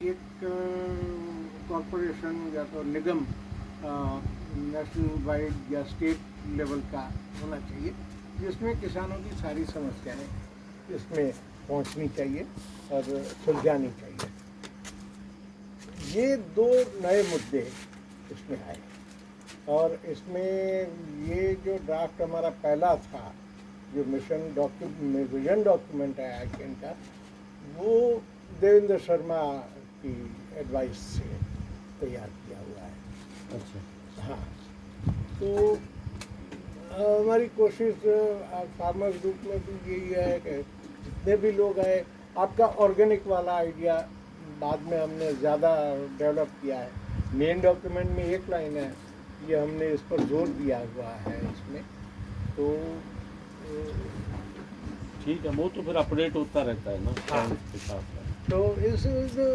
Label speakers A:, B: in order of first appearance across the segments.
A: एक कॉरपोरेशन या तो निगम नेशनल वाइड या स्टेट लेवल का होना चाहिए, जिसमें किसानों की सारी समस्याएं इसमें पहुंचनी चाहिए और सुलझानी चाहिए। ये दो नए मुद्दे इसमें आए और इसमें ये जो ड्राफ्ट हमारा पहला था, जो विजन डॉक्यूमेंट है आईकैन का, वो देवेंद्र शर्मा की एडवाइस से तैयार किया हुआ है।
B: अच्छा।
A: हाँ, तो हमारी कोशिश फार्मर्स ग्रुप में भी यही है कि जितने भी लोग आए, आपका ऑर्गेनिक वाला आइडिया बाद में हमने ज़्यादा डेवलप किया है। मेन डॉक्यूमेंट में एक लाइन है, ये हमने इस पर जोर दिया हुआ है इसमें। तो
B: ठीक है, वो तो फिर अपडेट होता रहता है ना
A: हाँ।
B: टाइम के साथ साथ।
A: तो इस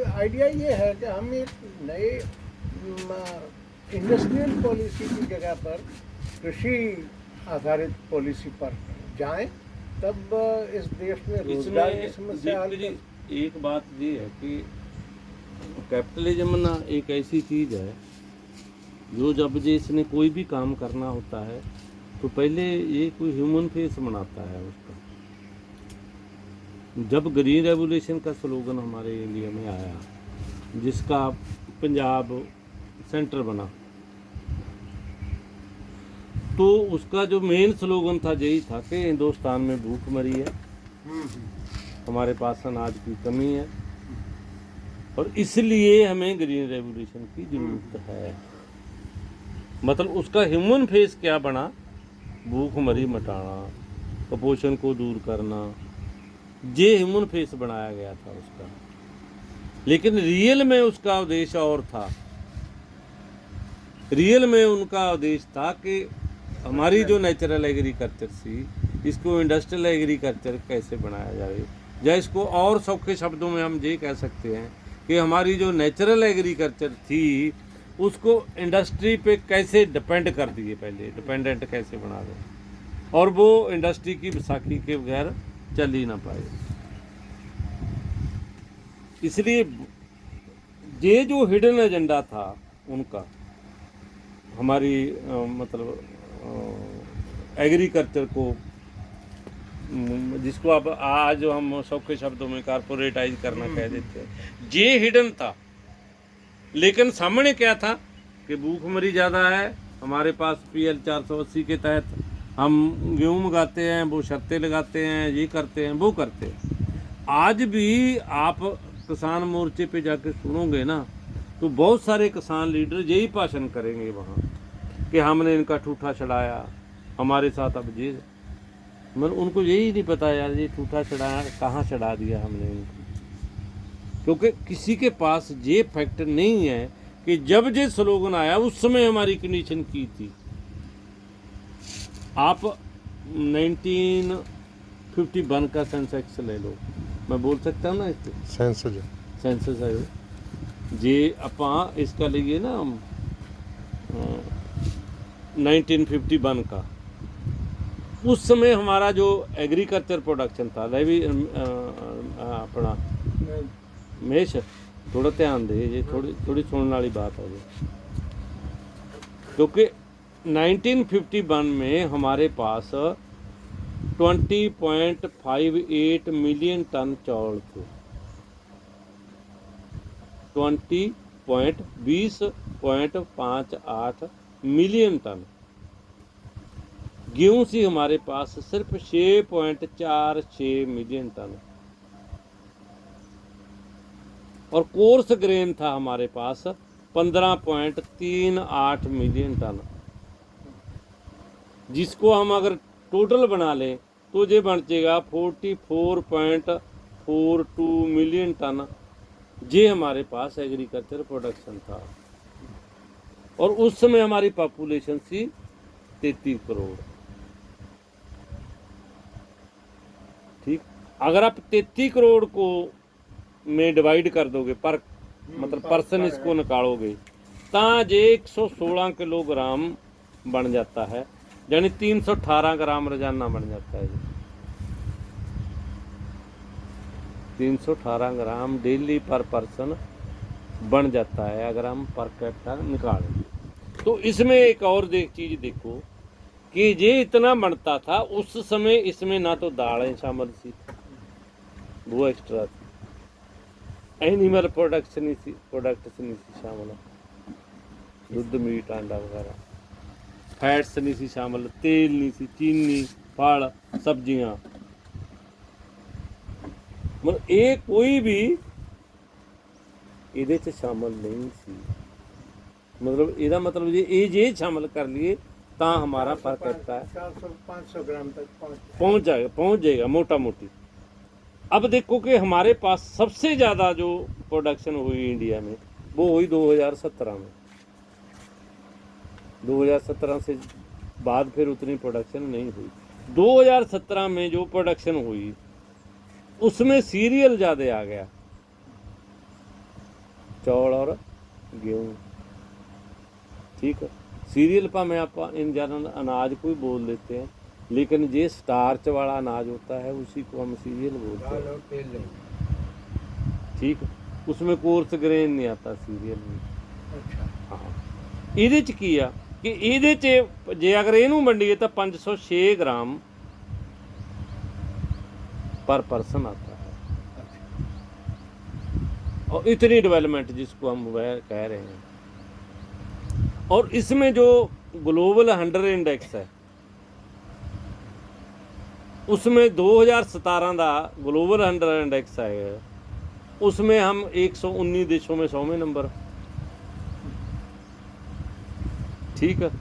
A: आइडिया ये है कि हम एक नए इंडस्ट्रियल पॉलिसी की जगह पर कृषि आधारित पॉलिसी पर जाएं, तब इस देश में रोजगार की समस्या हल कर।
B: एक बात ये है कि कैपिटलिज्म ना एक ऐसी चीज़ है जो जब जे इसने कोई भी काम करना होता है तो पहले ये कोई ह्यूमन फेस बनाता है उसका। जब ग्रीन रेवोल्यूशन का स्लोगन हमारे इंडिया में आया, जिसका पंजाब सेंटर बना, तो उसका जो मेन स्लोगन था यही था कि हिंदुस्तान में भूखमरी है, हमारे पास अनाज की कमी है और इसलिए हमें ग्रीन रेवोल्यूशन की ज़रूरत है। मतलब उसका ह्यूमन फेस क्या बना? भूखमरी मिटाना, कुपोषण को दूर करना, ये ह्यूमन फेस बनाया गया था उसका। लेकिन रियल में उसका उद्देश्य और था। रियल में उनका उद्देश्य था कि हमारी जो नेचुरल एग्रीकल्चर थी, इसको इंडस्ट्रियल एग्रीकल्चर कैसे बनाया जाए, या इसको और सौखे शब्दों में हम ये कह सकते हैं कि हमारी जो नेचुरल एग्रीकल्चर थी उसको इंडस्ट्री पे कैसे डिपेंड कर दिए, पहले डिपेंडेंट कैसे बना दें और वो इंडस्ट्री की बैसाखी के बगैर चल ही ना पाए। इसलिए ये जो हिडन एजेंडा था उनका, हमारी मतलब एग्रीकल्चर को, जिसको अब आज हम सौखे शब्दों में कारपोरेटाइज करना कह देते हैं, ये हिडन था। लेकिन सामने क्या था कि भूखमरी ज़्यादा है, हमारे पास PL 480 के तहत हम गेहूँ उगाते हैं, वो शर्तें लगाते हैं, ये करते हैं, वो करते हैं। आज भी आप किसान मोर्चे पे जाके सुनोगे ना, तो बहुत सारे किसान लीडर यही भाषण करेंगे वहाँ कि हमने इनका ठूठा चढ़ाया, हमारे साथ अब ये, मतलब उनको यही नहीं पता यार ये ठूठा चढ़ाया कहाँ चढ़ा दिया हमने इनको। क्योंकि किसी के पास ये फैक्ट नहीं है कि जब ये स्लोगन आया उस समय हमारी कंडीशन की थी। आप 1951 का सेंसेक्स ले लो, मैं बोल सकता हूँ ना इस सेंसस है जे ਆਪਾਂ इसका लिए ना 1951 का, उस समय हमारा जो एग्रीकल्चर प्रोडक्शन था, अपना महेश थोड़ा ध्यान दे, ये थोड़ी सुनने वाली बात है। क्योंकि 1951 में हमारे पास 20.58 मिलियन टन चावल थे, 20.58 मिलियन टन। गेहूँ सी हमारे पास सिर्फ 6.46 मिलियन टन, और कोर्स ग्रेन था हमारे पास 15.38 मिलियन टन, जिसको हम अगर टोटल बना लें तो ये बन जाएगा 44.42 मिलियन टन। ये हमारे पास एग्रीकल्चर प्रोडक्शन था और उस समय हमारी पॉपुलेशन थी 33 करोड़। ठीक, अगर आप 33 करोड़ को में डिवाइड कर दोगे पर मतलब पर्सन इसको निकालोगे, तो ये 116 किलोग्राम बन जाता है, यानी 318 ग्राम रोजाना बन जाता है। 318 ग्राम डेली पर पर्सन बन जाता है अगर हम पर कैपिटा निकालें। तो इसमें एक और चीज़ देखो कि ये इतना बनता था उस समय, इसमें ना तो दालें शामिल थी, वो एक्स्ट्रा थी, एनिमल प्रोडक्ट्स नहीं थी शामिल, दुध मीट अंडा वगैरह, फैट्स नहीं सी शामिल, तेल नहीं सी, चीनी, फल सब्जियां, मतलब ये कोई भी ਇਹਦੇ ਚ शामिल नहीं सी। मतलब ਇਹਦਾ मतलब ये शामिल कर लिए तो हमारा पर कैपिटा
A: 400-500 ग्राम तक
B: पहुंच जाएगा मोटा मोटी। अब देखो कि हमारे पास सबसे ज़्यादा जो प्रोडक्शन हुई इंडिया में वो हुई 2017 में। 2017 से बाद फिर उतनी प्रोडक्शन नहीं हुई। 2017 में जो प्रोडक्शन हुई उसमें सीरियल ज़्यादा आ गया, चौल और गेहूँ, ठीक है। सीरियल भावें आप इन जनरल अनाज को ही बोल देते हैं, लेकिन ये स्टार्च वाला अनाज होता है उसी को हम सीरियल बोलते हैं, ठीक है। उसमें कोर्स ग्रेन नहीं आता सीरियल में।
A: अच्छा
B: हाँ, ਇਹਦੇ ਚ ਕੀ ਆ ਕਿ ਇਹਦੇ ਚ ਜੇ ਅਗਰ ਇਹਨੂੰ ਵੰਡੀਏ ਤਾਂ 506 ग्राम पर पर्सन आता है। और इतनी डेवलपमेंट जिसको हम वह कह रहे हैं। और इसमें जो ग्लोबल 100 इंडेक्स है उसमें 2017 का ग्लोबल 100 इंडेक्स है, उसमें हम 119 देशों में 100वें नंबर, ठीक है।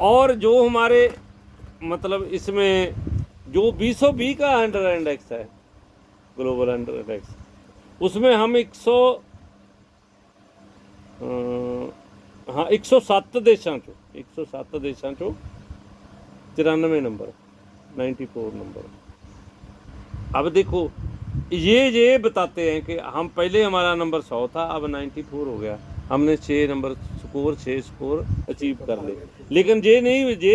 B: और जो हमारे मतलब इसमें जो 2020 का 100 इंडेक्स है, ग्लोबल 100 इंडेक्स, उसमें हम 107 देशों चो 94 नंबर, 94 नंबर। अब देखो ये बताते हैं कि हम पहले हमारा नंबर 100 था, अब 94 हो गया, हमने 6 स्कोर अचीव कर ले। लेकिन ये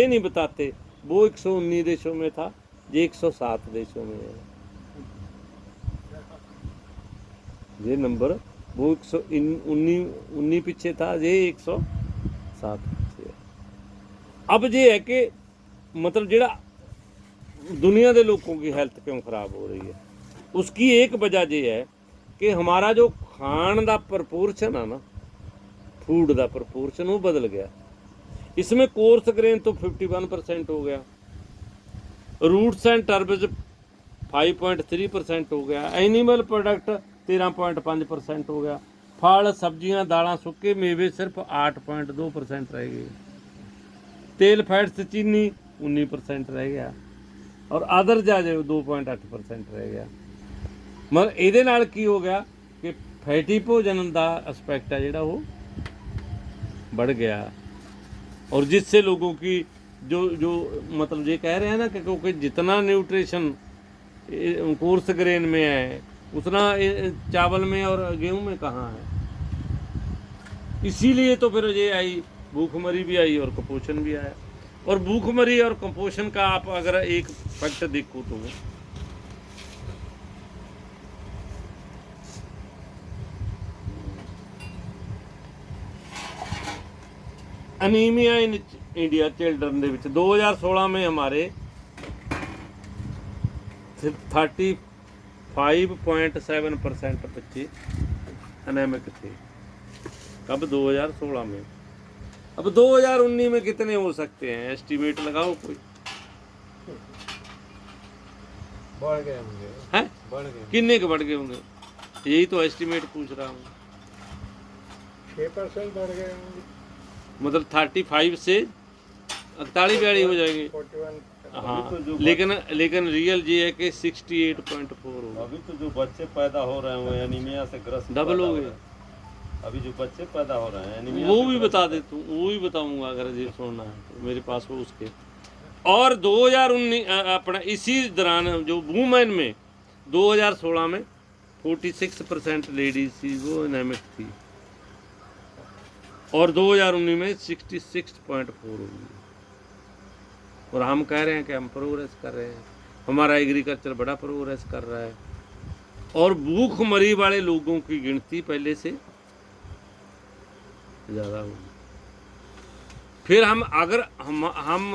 B: नहीं बताते वो 119 देशों में था, ये 107 देशों में है। ये नंबर वो 119 पीछे था, ये 107 पीछे है। अब ये है कि मतलब जेड़ा दुनिया के लोगों की हेल्थ क्यों खराब हो रही है, उसकी एक वजह ये है कि हमारा जो खान का प्रपोर्शन है ना, फूड का प्रपोर्शन वो बदल गया। इसमें कोर्स ग्रेन तो 51% हो गया, रूट्स एंड टर्बज 5.3% हो गया, एनिमल प्रोडक्ट 13.5% हो गया, फल सब्जियां दालां सुक्के मेवे सिर्फ 8.2% रह गए, तेल फैट्स चीनी 19% रह गया, और अदर जाजे 2.8% रह गया। मगर ਇਹਦੇ ਨਾਲ ਕੀ हो गया कि फैटी भोजन का एस्पैक्ट है जोड़ा वो बढ़ गया, और जिससे लोगों की जो मतलब ये कह रहे हैं ना कि क्योंकि जितना न्यूट्रिशन कोर्स ग्रेन में है उतना चावल में और गेहूं में कहाँ है। इसीलिए तो फिर ये आई, भूखमरी भी आई और कुपोषण भी आया। और भूखमरी और कुपोषण का आप अगर एक फैक्ट देखो तो अनीमिया इन इंडिया चिल्ड्रन ਦੇ ਵਿੱਚ 2016 में हमारे 35.7% बच्चे अनेमिक थे। कब? 2016 में। अब 2019 में कितने हो सकते हैं, एस्टीमेट लगाओ कोई।
A: बढ़ गए होंगे,
B: हैं
A: बढ़ गए,
B: कितने के बढ़ गए होंगे, यही तो एस्टीमेट पूछ रहा हूँ।
A: 6% बढ़ गए होंगे,
B: मतलब 35 से 41-42 हो जाएंगे।
A: 41।
B: हाँ, लेकिन रियल ये है कि 68.4 होगा।
C: अभी तो जो बच्चे पैदा हो रहे हैं एनीमिया से ग्रस्त
B: डबल हो गए।
C: अभी जो बच्चे पैदा हो रहे हैं एनीमिया
B: वो
C: से
B: भी
C: ग्रस्त
B: बता देता हूँ, वो भी बताऊंगा अगर ये सुनना है तो मेरे पास वो उसके। और 2019 अपना इसी दौरान जो वूमेन में 2016 में 46% लेडीज थी वो एनेमिक थी, और 2019 में 66.4 होगी। और हम कह रहे हैं कि हम प्रोग्रेस कर रहे हैं, हमारा एग्रीकल्चर बड़ा प्रोग्रेस कर रहा है। और भूखमरी वाले लोगों की गिनती पहले से ज़्यादा होगी। फिर हम अगर हम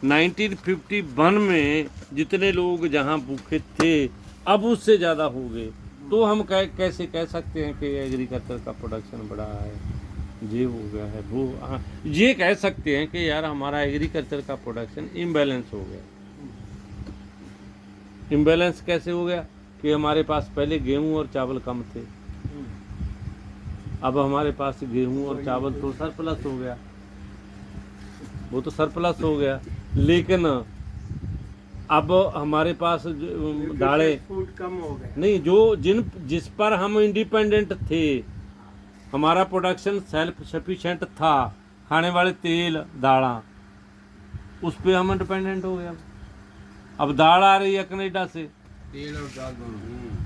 B: 1951 में जितने लोग जहाँ भूखे थे अब उससे ज़्यादा हो गए, तो हम कैसे कह सकते हैं कि एग्रीकल्चर का प्रोडक्शन बढ़ा है, ये हो गया है वो। हाँ, ये कह सकते हैं कि यार हमारा एग्रीकल्चर का प्रोडक्शन इम्बैलेंस हो गया। इम्बैलेंस कैसे हो गया कि हमारे पास पहले गेहूं और चावल कम थे, अब हमारे पास गेहूं और चावल तो सरप्लस हो गया, वो तो सरप्लस हो गया, लेकिन अब हमारे पास दालें
A: फूड कम हो गया।
B: नहीं, जो जिस पर हम इंडिपेंडेंट थे, हमारा प्रोडक्शन सेल्फ सफिशिएंट था, खाने वाले तेल दाला, उस पे हम डिपेंडेंट हो गए। अब दाल आ रही है कनाडा से,
D: तेल और दाल दोनों,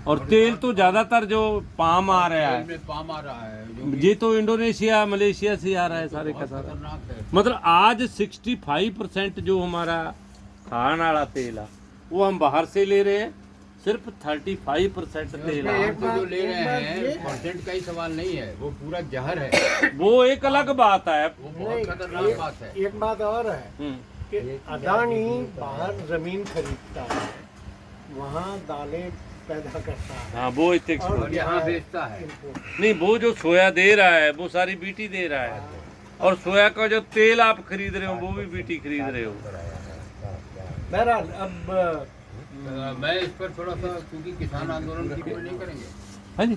B: और तेल तो ज्यादातर जो पाम आ रहा है,
D: में पाम आ रहा है जो
B: ये तो इंडोनेशिया मलेशिया से आ रहा है सारे का सारा।
D: खतरनाक है।
B: मतलब आज 65% जो हमारा खाने वाला तेल है वो हम बाहर से ले रहे हैं, सिर्फ 35% तेल
D: हम
B: है।
D: तो जो ले रहे
A: एक बात ये
D: हैं
A: है।
D: परसेंट का ही सवाल नहीं है, वो पूरा जहर है,
B: वो एक अलग बात है।
D: वो बहुत खतरनाक बात है।
A: एक बात और है कि अदानी बाहर जमीन खरीदता है, वहाँ दालें पैदा करता है
B: हाँ, वो इतने
D: और यहाँ बेचता है।
B: नहीं, वो जो सोया दे रहा है वो सारी बीटी दे रहा है, और सोया का जो तेल आप खरीद रहे हो वो भी बीटी खरीद रहे हो।
A: बहरहाल अब
D: मैं इस पर थोड़ा सा, क्योंकि किसान आंदोलन की कोई नहीं करेंगे,
B: हाँ जी,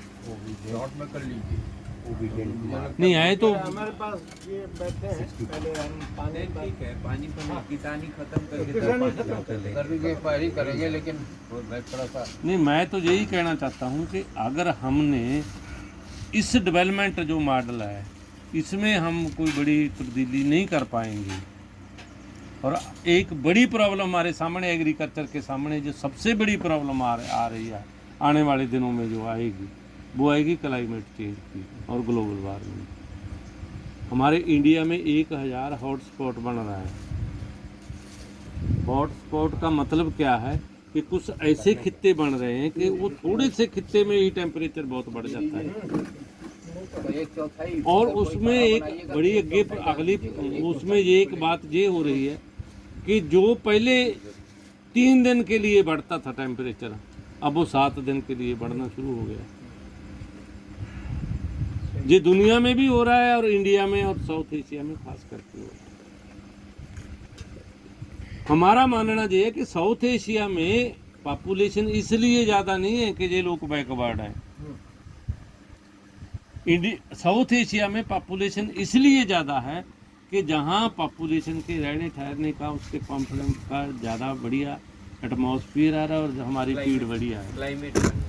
D: शॉर्ट में कर लीजिए।
B: नहीं आए तो
A: हमारे पास ये बैठे हैं, पहले हम पानी
E: ठीक है, पानी पर किसानी खत्म करके
A: किसानी
E: तब
A: खत्म
E: पानी चलेगा।
D: करने पर ही करेंगे, लेकिन मैं थोड़ा सा
B: नहीं, मैं तो यही कहना चाहता हूँ कि अगर हमने इस डेवलपमेंट जो मॉडल है इसमें हम कोई बड़ी तब्दीली नहीं कर पाएंगे, और एक बड़ी प्रॉब्लम हमारे सामने एग्रीकल्चर के सामने जो सबसे बड़ी प्रॉब्लम आ रही है आने वाले दिनों में जो आएगी, वो आएगी क्लाइमेट चेंज की और ग्लोबल वार्मिंग। हमारे इंडिया में 1000 हॉटस्पॉट बन रहा है। हॉटस्पॉट का मतलब क्या है कि कुछ ऐसे खित्ते बन रहे हैं कि वो थोड़े से खित्ते में ही टेम्परेचर बहुत बढ़ जाता है,
D: 1/4
B: और उसमें एक बड़ी अगली उसमें ये एक बात ये हो रही है कि जो पहले 3 दिन के लिए बढ़ता था टेम्परेचर, अब वो 7 दिन के लिए बढ़ना शुरू हो गया। ये दुनिया में भी हो रहा है और इंडिया में और साउथ एशिया में खास करके हो रहा है। हमारा मानना ये है कि साउथ एशिया में पॉपुलेशन इसलिए ज़्यादा नहीं है कि ये लोग बैकवर्ड हैं। साउथ एशिया में पॉपुलेशन इसलिए ज़्यादा है कि जहाँ पॉपुलेशन के रहने ठहरने का, उसके कॉन्फिडेंस का ज़्यादा बढ़िया एटमॉस्फेयर आ रहा है, और हमारी स्पीड बढ़िया है,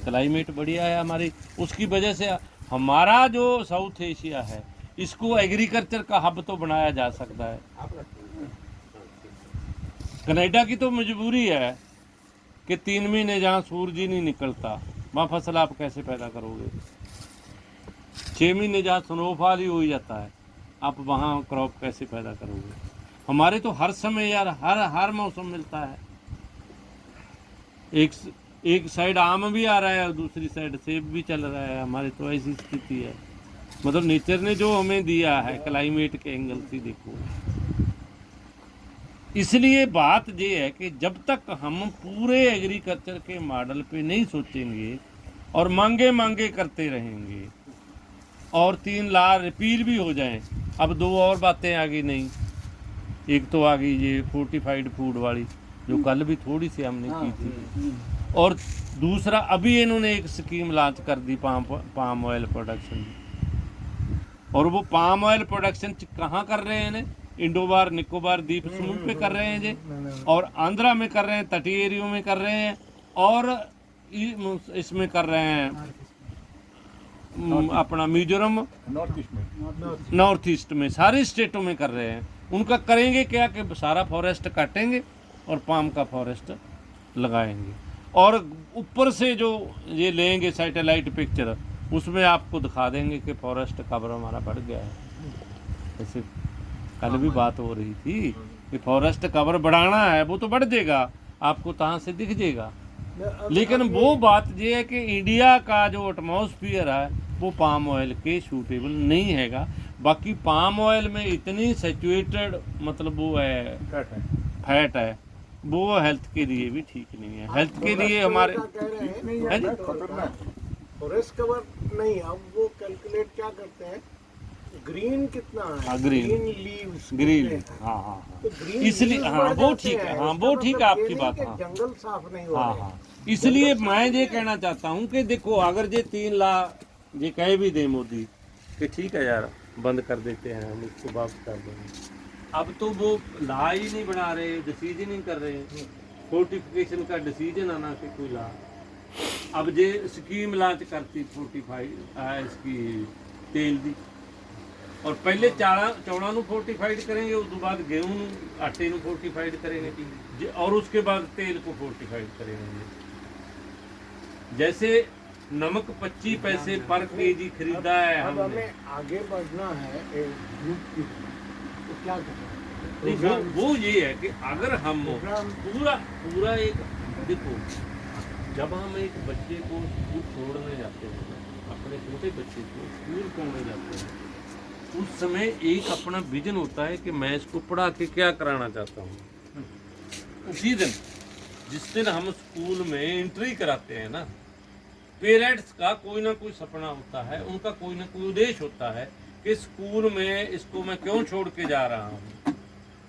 B: क्लाइमेट बढ़िया है हमारी। उसकी वजह से हमारा जो साउथ एशिया है इसको एग्रीकल्चर का हब तो बनाया जा सकता है। कनाडा की तो मजबूरी है कि 3 महीने जहाँ सूरज ही नहीं निकलता, वहाँ फसल आप कैसे पैदा करोगे। 6 महीने जहाँ स्नोफॉल ही हो ही जाता है, आप वहाँ क्रॉप कैसे पैदा करोगे। हमारे तो हर समय यार हर मौसम मिलता है। एक साइड आम भी आ रहा है और दूसरी साइड सेब भी चल रहा है। हमारे तो ऐसी स्थिति है, मतलब नेचर ने जो हमें दिया है क्लाइमेट के एंगल से देखो। इसलिए बात ये है कि जब तक हम पूरे एग्रीकल्चर के मॉडल पे नहीं सोचेंगे और मांगे करते रहेंगे, और 3 लाख रिपील भी हो जाएं। अब 2 और बातें आ गई, नहीं, एक तो आ गई ये फोर्टिफाइड फूड वाली जो कल भी थोड़ी सी हमने की थी, और दूसरा अभी इन्होंने एक स्कीम लॉन्च कर दी पाम ऑयल प्रोडक्शन। और वो पाम ऑयल प्रोडक्शन कहाँ कर रहे हैं ने? इंडोबार निकोबार द्वीप समूह पे कर रहे हैं जी, और आंध्रा में कर रहे हैं, तटीय एरियो में कर रहे हैं, और इसमें कर रहे हैं अपना मिजोरम, नॉर्थ ईस्ट में, सारे स्टेटों में कर रहे हैं। उनका करेंगे क्या कि सारा फॉरेस्ट काटेंगे और पाम का फॉरेस्ट लगाएंगे, और ऊपर से जो ये लेंगे सैटेलाइट पिक्चर, उसमें आपको दिखा देंगे कि फॉरेस्ट कवर हमारा बढ़ गया है। जैसे कल भी बात हो रही थी कि फॉरेस्ट कवर बढ़ाना है, वो तो बढ़ जाएगा, आपको कहाँ से दिख जाएगा। लेकिन वो बात ये है कि इंडिया का जो एटमॉस्फेयर है वो पाम ऑयल के सूटेबल नहीं हैगा। बाकी पाम ऑयल में इतनी सैचुरेटेड मतलब वो है फैट है, वो हेल्थ के लिए भी ठीक नहीं है। हेल्थ के लिए हमारे है जी?
A: फॉरेस्ट कवर नहीं, अब वो कैलकुलेट क्या करते हैं, ग्रीन कितना है,
B: हाँ, green।
A: लीव्स,
B: ग्रीन, हाँ हाँ
A: तो
B: हाँ,
A: ग्रीन
B: इसलिए
A: leaves
B: हाँ
A: बढ़
B: वो
A: जाते
B: ठीक है,
A: हैं।
B: हाँ
A: इसका
B: वो ठीक है
A: मतलब
B: आपकी
A: ये
B: बात,
A: नहीं
B: हाँ
A: कि जंगल साफ नहीं हो
B: हाँ
A: रहे हैं।
B: हाँ। इसलिए मैं ये कहना चाहता हूँ कि देखो अगर ये 3 लाख ये कह भी दे मोदी कि ठीक है यार बंद कर देते हैं, हम इसको वापस कर देंगे, अब तो वो ला ही नहीं बना रहे, डिसीजन नहीं कर रहे, फोर्टिफिकेशन का डिसीजन आना कि कोई ला। अब जे स्कीम लांच करती 45 इसकी तेल दी, और पहले चौड़ा ਨੂੰ फोर्टिफाइड करेंगे, उसके बाद गेहूं आटे ਨੂੰ फोर्टिफाइड करेंगे और उसके बाद तेल को फोर्टिफाइड करेंगे। जैसे नमक 25 पैसे पर केजी खरीदा है
A: अब
B: हमने,
A: हमें आगे बढ़ना है एक ग्रुप की, तो क्या करना है?
B: नहीं, वो ये है कि अगर हम
A: प्रोग्राम
B: पूरा एक देखो, जब हम एक बच्चे को स्कूल छोड़ने जाते हैं, अपने छोटे बच्चे को स्कूल छोड़ने जाते हैं, उस समय एक अपना विजन होता है कि मैं इसको पढ़ा के क्या कराना चाहता हूँ। उसी दिन जिस दिन हम स्कूल में एंट्री कराते हैं ना, पेरेंट्स का कोई ना कोई सपना होता है, उनका कोई ना कोई उद्देश्य होता है कि स्कूल में इसको मैं क्यों छोड़ के जा रहा हूँ,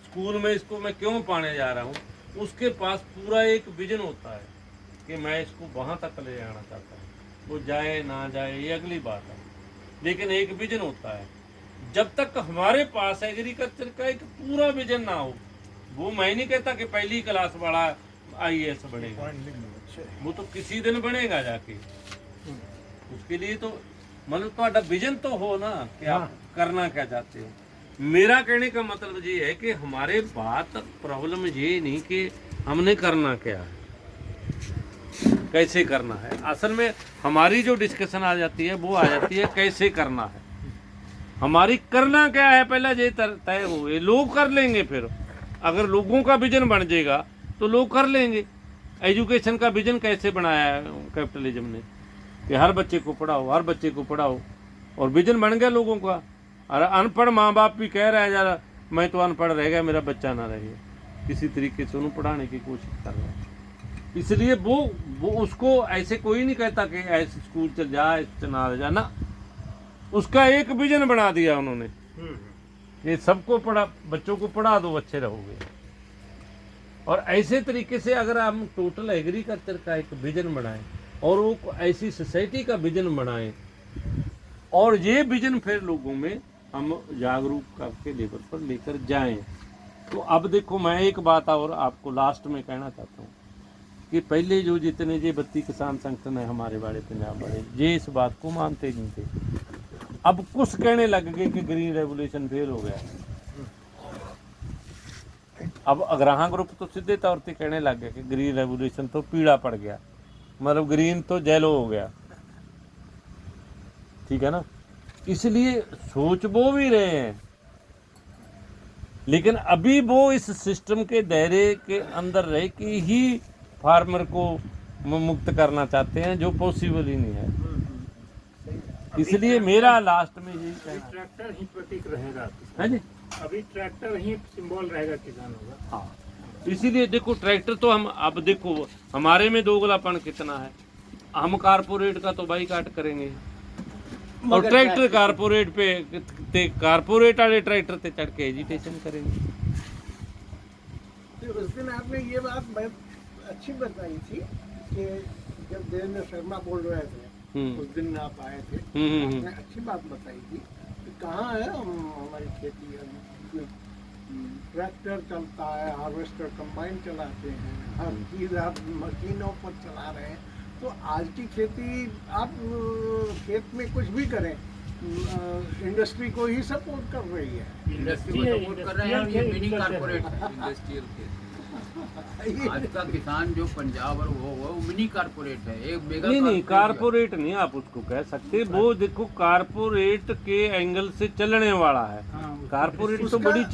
B: स्कूल में इसको मैं क्यों पाने जा रहा हूँ। उसके पास पूरा एक विजन होता है कि मैं इसको वहाँ तक ले जाना चाहता हूँ। वो जाए ना जाए ये अगली बात है, लेकिन एक विजन होता है। जब तक हमारे पास एग्रीकल्चर का एक पूरा विजन ना हो, वो मैं नहीं कहता कि पहली क्लास वाला IAS बनेगा, वो तो किसी दिन बनेगा जाके। उसके लिए तो मतलब तो विजन तो हो ना कि आप करना क्या चाहते हो। मेरा कहने का मतलब ये है कि हमारे बात प्रॉब्लम ये नहीं कि हमने करना क्या है, कैसे करना है। असल में हमारी जो डिस्कशन आ जाती है वो आ जाती है कैसे करना है, हमारी करना क्या है पहला ये तय हो, ये लोग कर लेंगे। फिर अगर लोगों का विजन बन जाएगा तो लोग कर लेंगे। एजुकेशन का विजन कैसे बनाया है कैपिटलिज्म ने कि हर बच्चे को पढ़ाओ, हर बच्चे को पढ़ाओ, और विजन बन गया लोगों का। और अनपढ़ माँ बाप भी कह रहा है यार मैं तो अनपढ़ रह गया, मेरा बच्चा ना रहे, किसी तरीके से उन्हें पढ़ाने की कोशिश कर रहा है। इसलिए वो उसको ऐसे कोई नहीं कहता कि ऐसे स्कूल चल जा, ऐसे ना जा ना, उसका एक विजन बना दिया उन्होंने, ये सबको पढ़ा, बच्चों को पढ़ा दो अच्छे रहोगे। और ऐसे तरीके से अगर हम टोटल एग्रीकल्चर का एक विजन बनाएं और वो ऐसी सोसाइटी का विजन बनाएं, और ये विजन फिर लोगों में हम जागरूक करके लेवल पर लेकर जाएं। तो अब देखो मैं एक बात और आपको लास्ट में कहना चाहता हूँ कि पहले जो जितने ये 32 किसान संगठन है हमारे बड़े पंजाब वाले, ये इस बात को मानते नहीं थे। अब कुछ कहने लग गए कि ग्रीन रेवोल्यूशन फेल हो गया। अब अग्रहा ग्रुप तो सीधे तौर पे कहने लग गए कि ग्रीन रेवोल्यूशन तो पीड़ा पड़ गया, मतलब ग्रीन तो जेलो हो गया, ठीक है ना। इसलिए सोच वो भी रहे हैं, लेकिन अभी वो इस सिस्टम के दायरे के अंदर रह के ही फार्मर को मुक्त करना चाहते हैं, जो पॉसिबल ही नहीं है। इसलिए मेरा लास्ट में यही कहना
F: ट्रैक्टर ही प्रतीक रहेगा,
B: है जी।
F: अभी ट्रैक्टर ही सिंबल रहेगा किसानों का।
B: हाँ, इसीलिए देखो ट्रैक्टर तो हम अब देखो हमारे में दोगलापन कितना है। हम कारपोरेट का तो बाईकाट करेंगे और ट्रैक्टर कारपोरेट पे कारपोरेट वाले ट्रैक्टर पे चढ़ के एजिटेशन करेंगे।
A: तो उस दिन आपने ये बात मैं अच्छी बताई थी कि जब देवेंद्र शर्मा बोल रहे थे, उस दिन आप आए थे, आपने अच्छी बात बताई थी कि कहाँ है हमारी खेती, ट्रैक्टर चलता है, हार्वेस्टर कंबाइन चलाते हैं, हर चीज़ आप मशीनों पर चला रहे हैं। तो आज की खेती आप खेत में कुछ भी करें, इंडस्ट्री को ही सपोर्ट कर रही है।
D: इंडस्ट्री को सपोर्ट कर रहे हैं, और ये मिनी कारपोरेट इंडस्ट्रियल के आज का किसान जो पंजाब और वो मिनी कारपोरेट है, एक मेगा
B: नहीं कारपोरेट नहीं आप उसको कह सकते। वो देखो कारपोरेट के एंगल से चलने वाला है, कारपोरेट तो बड़ी चीज